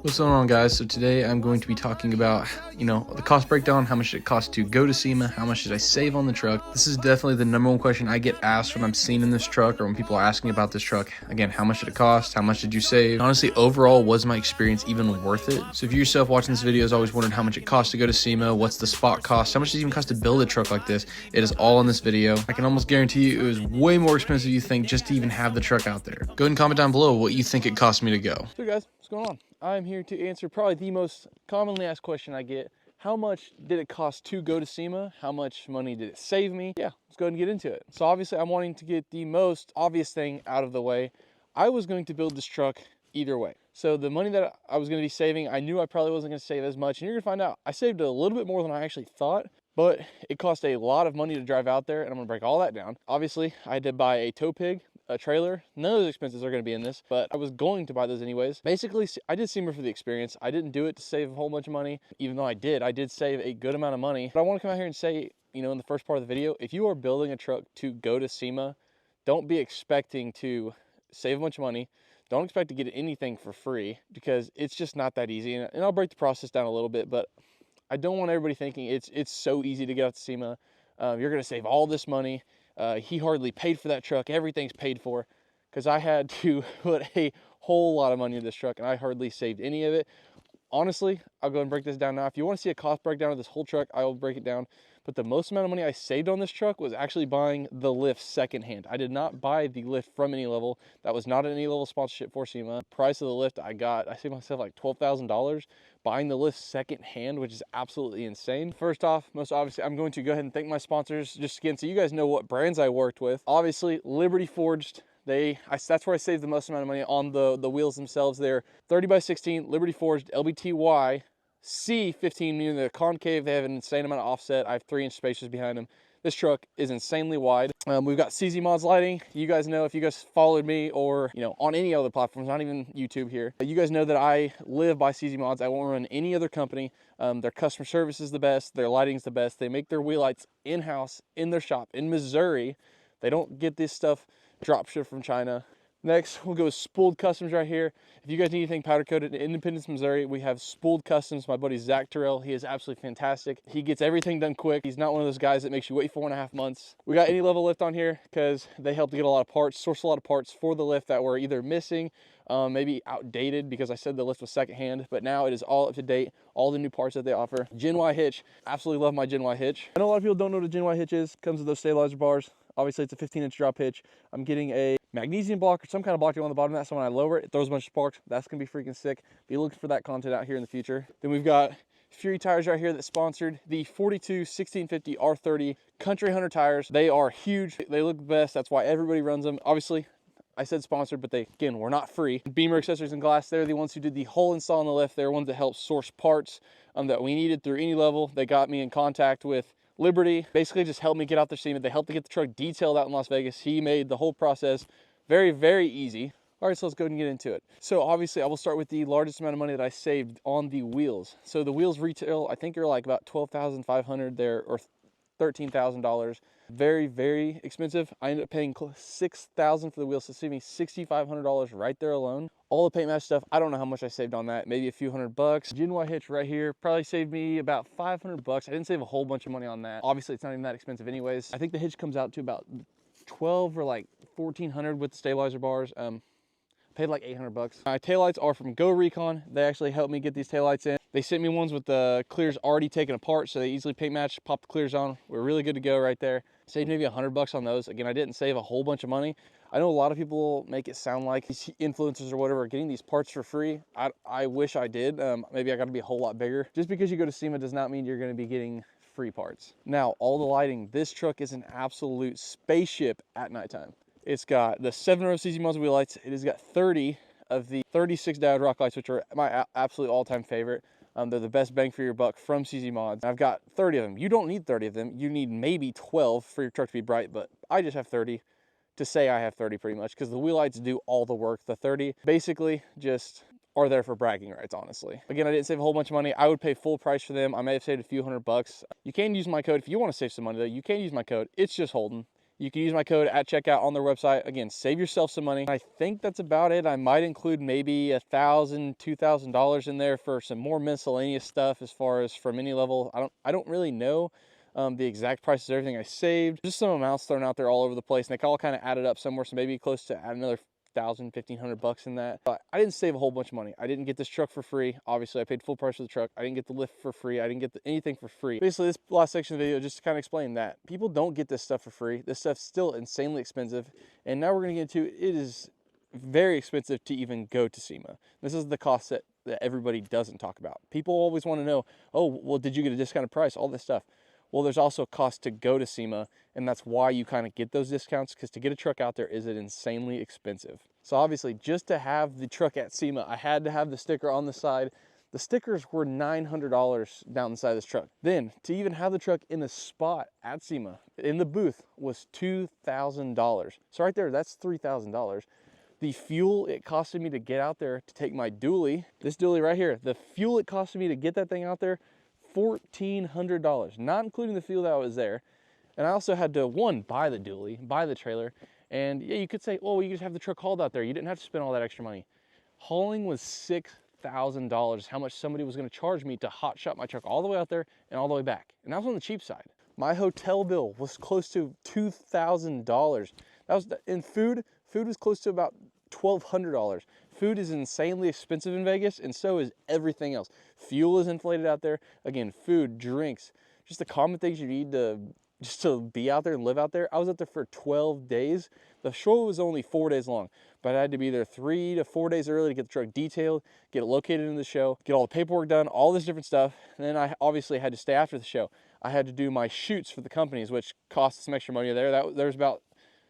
What's going on, guys? So today I'm going to be talking about, the cost breakdown, how much it costs to go to SEMA, how much did I save on the truck. This is definitely the number one question I get asked when I'm seen in this truck or when people are asking about this truck. Again, how much did it cost? How much did you save? Honestly, overall, was my experience even worth it? So if you yourself watching this video has always wondered how much it costs to go to SEMA, what's the spot cost, how much does it even cost to build a truck like this, it is all in this video. I can almost guarantee you it was way more expensive than you think just to even have the truck out there. Go ahead and comment down below what you think it cost me to go. So guys, what's going on? I'm here to answer probably the most commonly asked question I get. How much did it cost to go to SEMA? How much money did it save me? Yeah, let's go ahead and get into it. So obviously I'm wanting to get the most obvious thing out of the way. I was going to build this truck either way. So the money that I was going to be saving, I knew I probably wasn't going to save as much. And you're going to find out I saved a little bit more than I actually thought. But it cost a lot of money to drive out there, and I'm going to break all that down. Obviously, I had to buy a tow pig, a trailer. None of those expenses are going to be in this, but I was going to buy those anyways. Basically, I did SEMA for the experience. I didn't do it to save a whole bunch of money, even though I did save a good amount of money. But I want to come out here and say, in the first part of the video, if you are building a truck to go to SEMA, don't be expecting to save a bunch of money. Don't expect to get anything for free, because it's just not that easy. And I'll break the process down a little bit, but I don't want everybody thinking it's so easy to get out to SEMA. You're going to save all this money. He hardly paid for that truck. Everything's paid for, because I had to put a whole lot of money in this truck and I hardly saved any of it. Honestly, I'll go and break this down now. If you want to see a cost breakdown of this whole truck, I will break it down. But the most amount of money I saved on this truck was actually buying the lift secondhand. I did not buy the lift from Any Level. That was not an Any Level sponsorship for SEMA. Price of the lift I saved myself like $12,000 buying the lift secondhand, which is absolutely insane. First off, most obviously, I'm going to go ahead and thank my sponsors just again so you guys know what brands I worked with. Obviously, Liberty Forged. That's where I saved the most amount of money on the wheels themselves. They're 30x16 Liberty Forged LBTY C15, meaning they're concave. They have an insane amount of offset. I have 3-inch spacers behind them. This truck is insanely wide. We've got CZ Mods lighting. You guys know, if you guys followed me or on any other platforms, not even YouTube here, you guys know that I live by CZ Mods. I won't run any other company. Their customer service is the best. Their lighting's the best. They make their wheel lights in-house in their shop in Missouri. They don't get this stuff drop ship from China. Next, we'll go with Spooled Customs right here. If you guys need anything powder coated in Independence, Missouri, we have Spooled Customs. My buddy Zach Terrell, he is absolutely fantastic. He gets everything done quick. He's not one of those guys that makes you wait 4.5 months. We got Any Level lift on here because they help to get a lot of parts, source a lot of parts for the lift that were either missing, maybe outdated, because I said the lift was secondhand, but now it is all up to date, all the new parts that they offer. Giny Hitch, absolutely love my Giny Hitch. I know a lot of people don't know what a Giny Hitch is. It comes with those stabilizer bars. Obviously, it's a 15-inch drop hitch. I'm getting a magnesium block or some kind of block on the bottom of that, so when I lower it, it throws a bunch of sparks. That's going to be freaking sick. Be looking for that content out here in the future. Then we've got Fury tires right here that sponsored the 42 1650 R30 Country Hunter tires. They are huge. They look the best. That's why everybody runs them. Obviously, I said sponsored, but they, again, were not free. Beamer Accessories and Glass, they're the ones who did the whole install on the lift. They're ones that helped source parts that we needed through Any Level. They got me in contact with Liberty, basically just helped me get out their SEMA. They helped to get the truck detailed out in Las Vegas. He made the whole process very, very easady. All right, so let's go ahead and get into it. So obviously I will start with the largest amount of money that I saved on the wheels. So the wheels retail, I think, are like about $12,500 there, or $13,000. Very, very expensive. I ended up paying $6,000 for the wheels, so saved me $6,500 right there alone. All the paint match stuff, I don't know how much I saved on that, maybe a few $100. Giny Hitch right here probably saved me about $500. I didn't save a whole bunch of money on that. Obviously, it's not even that expensive anyways. I think the hitch comes out to about 12 or like 1,400 with the stabilizer bars. Paid like $800. My taillights are from Go Recon. They actually helped me get these taillights in. They sent me ones with the clears already taken apart, so they easily paint match, pop the clears on. We're really good to go right there. Saved maybe $100 on those. Again, I didn't save a whole bunch of money. I know a lot of people make it sound like these influencers or whatever are getting these parts for free. I wish I did. Maybe I got to be a whole lot bigger. Just because you go to SEMA does not mean you're going to be getting free parts. Now, all the lighting, this truck is an absolute spaceship at nighttime. It's got the 7-row CZ Mods wheel lights. It has got 30 of the 36 diode rock lights, which are my absolute all-time favorite. They're the best bang for your buck from CZ Mods. I've got 30 of them. You don't need 30 of them. You need maybe 12 for your truck to be bright, but I just have 30 to say I have 30 pretty much, because the wheel lights do all the work. The 30 basically just are there for bragging rights, honestly. Again, I didn't save a whole bunch of money. I would pay full price for them. I may have saved a few $100. You can use my code if you want to save some money though. You can use my code. It's just Holden. You can use my code at checkout on their website. Again, save yourself some money. I think that's about it. I might include maybe $1,000, $2,000 in there for some more miscellaneous stuff as far as from any level. I don't really know the exact prices of everything I saved. Just some amounts thrown out there all over the place, and they all kind of added up somewhere. So maybe close to add another $1,000, $1,500 in that. But I didn't save a whole bunch of money. I didn't get this truck for free. Obviously, I paid full price for the truck. I didn't get the lift for free. I didn't get anything for free. Basically, this last section of the video just to kind of explain that people don't get this stuff for free. This stuff's still insanely expensive. And now we're going to get into it is very expensive to even go to SEMA. This is the cost that everybody doesn't talk about. People always want to know, oh, well, did you get a discounted price? All this stuff. Well, there's also a cost to go to SEMA, and that's why you kind of get those discounts, because to get a truck out there is insanely expensive. So obviously, just to have the truck at SEMA, I had to have the sticker on the side. The stickers were $900 down the side of this truck. Then, to even have the truck in the spot at SEMA, in the booth, was $2,000. So right there, that's $3,000. The fuel it costed me to get out there to take my dually, this dually right here, the fuel it costed me to get that thing out there, $1,400, not including the fuel that was there. And I also had to, one, buy the dually, buy the trailer. And yeah, you could say, oh, you just have the truck hauled out there. You didn't have to spend all that extra money. Hauling was $6,000, how much somebody was going to charge me to hot shot my truck all the way out there and all the way back. And that was on the cheap side. My hotel bill was close to $2,000. That was in food. Food was close to about $1,200. Food is insanely expensive in Vegas, and so is everything else. Fuel is inflated out there. Again, food, drinks, just the common things you need just to be out there and live out there. I was out there for 12 days. The show was only 4 days long, but I had to be there 3 to 4 days early to get the truck detailed, get it located in the show, get all the paperwork done, all this different stuff. And then I obviously had to stay after the show. I had to do my shoots for the companies, which cost some extra money there. There's about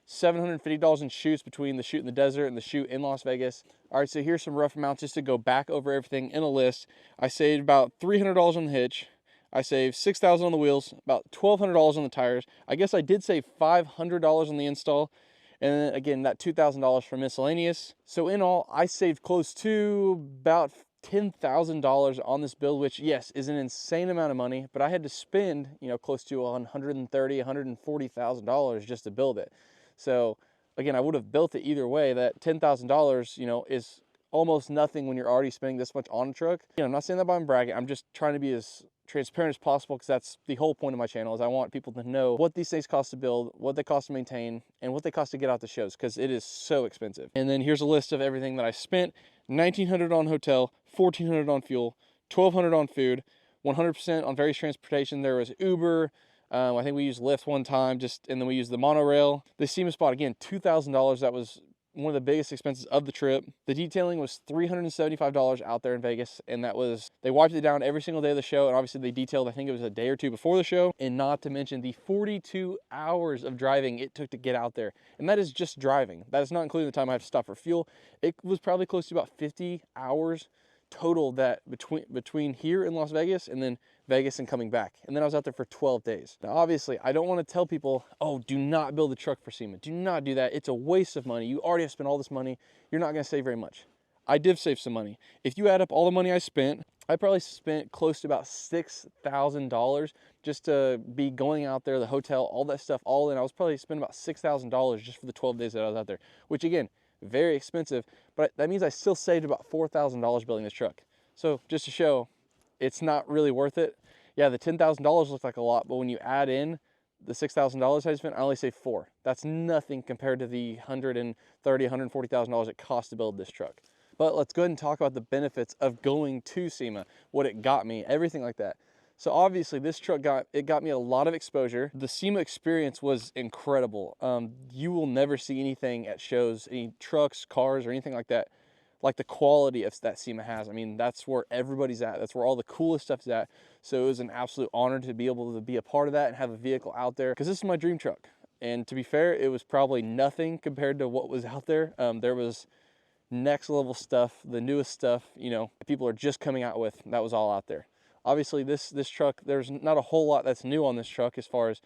$750 in shoots between the shoot in the desert and the shoot in Las Vegas. All right, so here's some rough amounts just to go back over everything in a list. I saved about $300 on the hitch. I saved $6,000 on the wheels, about $1,200 on the tires. I guess I did save $500 on the install. And then again, that $2,000 for miscellaneous. So in all, I saved close to about $10,000 on this build, which yes, is an insane amount of money, but I had to spend, close to $130,000, $140,000 just to build it. So again, I would have built it either way. That $10,000, is almost nothing when you're already spending this much on a truck. I'm not saying that by bragging. I'm just trying to be as transparent as possible, because that's the whole point of my channel, is I want people to know what these things cost to build, what they cost to maintain, and what they cost to get out the shows, because it is so expensive. And then here's a list of everything that I spent. $1,900 on hotel, $1,400 on fuel, $1,200 on food, 100% on various transportation. There was Uber. I think we used Lyft one time, and then we used the monorail. The SEMA spot, again, $2,000. That was one of the biggest expenses of the trip. The detailing was $375 out there in Vegas, and they wiped it down every single day of the show, and obviously they detailed, I think it was a day or two before the show, and not to mention the 42 hours of driving it took to get out there. And that is just driving. That is not including the time I have to stop for fuel. It was probably close to about 50 hours total that between here in Las Vegas and then Vegas and coming back. And then I was out there for 12 days. Now, obviously, I don't want to tell people, oh, do not build a truck for SEMA. Do not do that. It's a waste of money. You already have spent all this money. You're not going to save very much. I did save some money. If you add up all the money I spent, I probably spent close to about $6,000 just to be going out there, the hotel, all that stuff, all in. I was probably spending about $6,000 just for the 12 days that I was out there, which again, very expensive, but that means I still saved about $4,000 building this truck. So just to show, it's not really worth it. Yeah, the $10,000 looks like a lot, but when you add in the $6,000 I spent, I only saved $4,000. That's nothing compared to the $130,000, $140,000 it cost to build this truck. But let's go ahead and talk about the benefits of going to SEMA, what it got me, everything like that. So obviously this truck got me a lot of exposure. The SEMA experience was incredible. You will never see anything at shows, any trucks, cars, or anything like that, like the quality of that SEMA has. I mean, that's where everybody's at. That's where all the coolest stuff is at. So it was an absolute honor to be able to be a part of that and have a vehicle out there, because this is my dream truck. And to be fair, it was probably nothing compared to what was out there. There was next level stuff, the newest stuff, people are just coming out with. That was all out there. Obviously, this truck, there's not a whole lot that's new on this truck as far as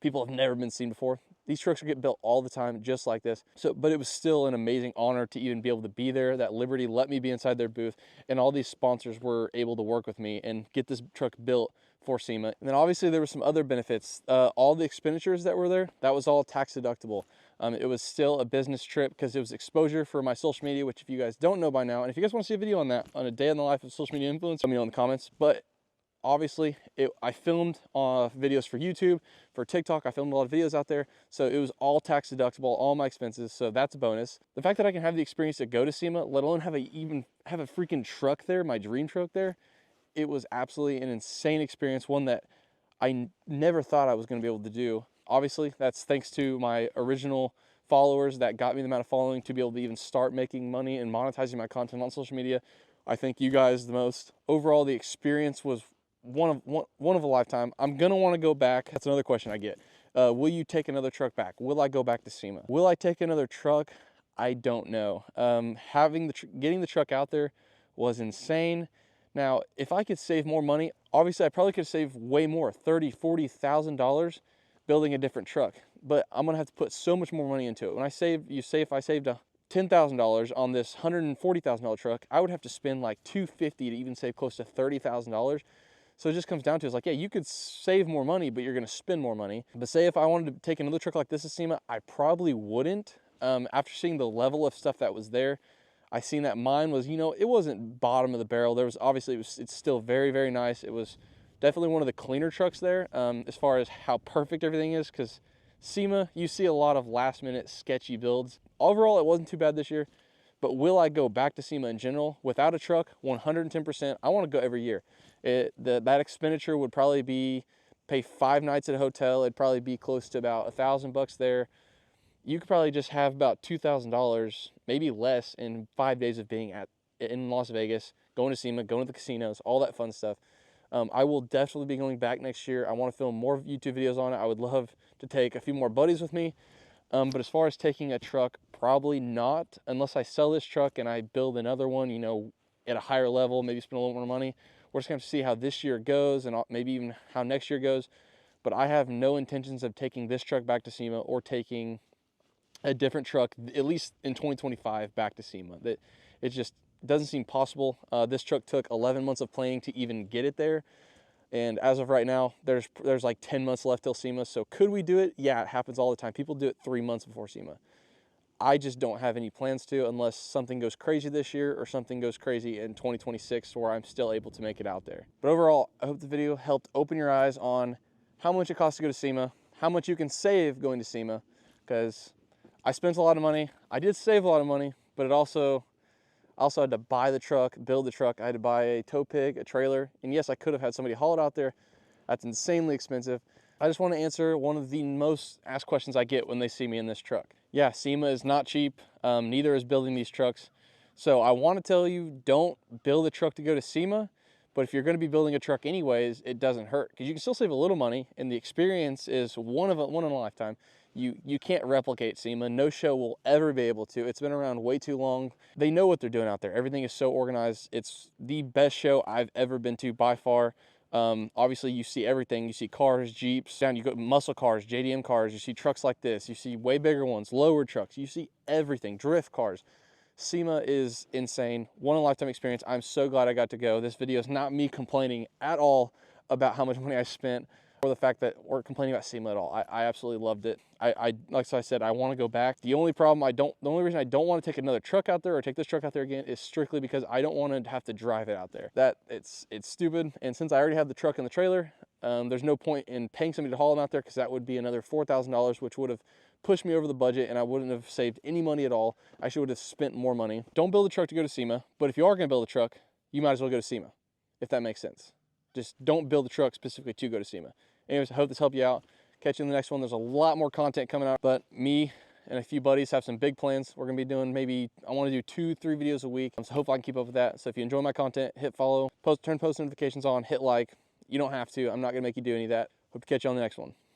people have never been seen before. These trucks are getting built all the time, just like this. But it was still an amazing honor to even be able to be there. That Liberty let me be inside their booth, and all these sponsors were able to work with me and get this truck built for SEMA. And then obviously there were some other benefits. All the expenditures that were there, that was all tax deductible. It was still a business trip because it was exposure for my social media, which if you guys don't know by now, and if you guys want to see a video on that, on a day in the life of social media influence, let me know in the comments. But obviously I filmed videos for YouTube, for TikTok. I filmed a lot of videos out there, so it was all tax deductible, all my expenses, so that's a bonus. The fact that I can have the experience to go to SEMA, let alone even have a freaking truck there, my dream truck there, it was absolutely an insane experience, one that I never thought I was going to be able to do. Obviously that's thanks to my original followers that got me the amount of following to be able to even start making money and monetizing my content on social media. I thank you guys the most. Overall, the experience was one of a lifetime. I'm gonna want to go back. That's another question I get. Will you take another truck back? Will I go back to SEMA? Will I take another truck? I don't know. Getting the truck out there was insane. Now, if I could save more money, obviously I probably could save way more, $30,000-$40,000 building a different truck. But I'm gonna have to put so much more money into it. When I save, if I saved $10,000 on this $140,000 truck, I would have to spend like $250,000 to even save close to $30,000. So it just comes down to, it's like, yeah, you could save more money, but you're gonna spend more money. But say if I wanted to take another truck like this to SEMA, I probably wouldn't. After seeing the level of stuff that was there, I seen that mine was, it wasn't bottom of the barrel. There was obviously, it's still very, very nice. It was definitely one of the cleaner trucks there, as far as how perfect everything is, because SEMA, you see a lot of last minute sketchy builds. Overall, it wasn't too bad this year, but will I go back to SEMA in general without a truck? 110%. I want to go every year. That expenditure would probably be pay 5 nights at a hotel. It'd probably be close to about $1,000 there. You could probably just have about $2,000, maybe less, in 5 days of being in Las Vegas, going to SEMA, going to the casinos, all that fun stuff. I will definitely be going back next year. I want to film more YouTube videos on it. I would love to take a few more buddies with me. But as far as taking a truck, probably not, unless I sell this truck and I build another one, at a higher level, maybe spend a little more money. We're just going to have to see how this year goes and maybe even how next year goes. But I have no intentions of taking this truck back to SEMA or taking a different truck, at least in 2025, back to SEMA. That it just doesn't seem possible. This truck took 11 months of planning to even get it there. And as of right now, there's like 10 months left till SEMA. So could we do it? Yeah, it happens all the time. People do it 3 months before SEMA. I just don't have any plans to, unless something goes crazy this year or something goes crazy in 2026 where I'm still able to make it out there. But overall, I hope the video helped open your eyes on how much it costs to go to SEMA, how much you can save going to SEMA, because I spent a lot of money. I did save a lot of money, but I also had to buy the truck, build the truck. I had to buy a tow pig, a trailer, and yes, I could have had somebody haul it out there. That's insanely expensive. I just want to answer one of the most asked questions I get when they see me in this truck. Yeah, SEMA is not cheap. Neither is building these trucks. So I want to tell you, don't build a truck to go to SEMA, but if you're going to be building a truck anyways, it doesn't hurt, because you can still save a little money, and the experience is one in a lifetime. You can't replicate SEMA. No show will ever be able to. It's been around way too long. They know what they're doing out there. Everything is so organized. It's the best show I've ever been to by far. Obviously you see everything. You see cars, Jeeps, you go muscle cars, JDM cars, you see trucks like this, you see way bigger ones, lower trucks, you see everything, drift cars. SEMA is insane. One in a lifetime experience. I'm so glad I got to go. This video is not me complaining at all about how much money I spent, or the fact that we're complaining about SEMA at all. I absolutely loved it. Like I said, I want to go back. The only reason I don't want to take another truck out there or take this truck out there again is strictly because I don't want to have to drive it out there. It's stupid. And since I already have the truck and the trailer, there's no point in paying somebody to haul them out there, because that would be another $4,000, which would have pushed me over the budget and I wouldn't have saved any money at all. I should have spent more money. Don't build a truck to go to SEMA, but if you are going to build a truck, you might as well go to SEMA, if that makes sense. Just don't build a truck specifically to go to SEMA. Anyways, I hope this helped you out. Catch you in the next one. There's a lot more content coming out, but me and a few buddies have some big plans. We're gonna be doing I want to do 2-3 videos a week. So hopefully I can keep up with that. So if you enjoy my content, hit follow, turn post notifications on, hit like. You don't have to. I'm not gonna make you do any of that. Hope to catch you on the next one.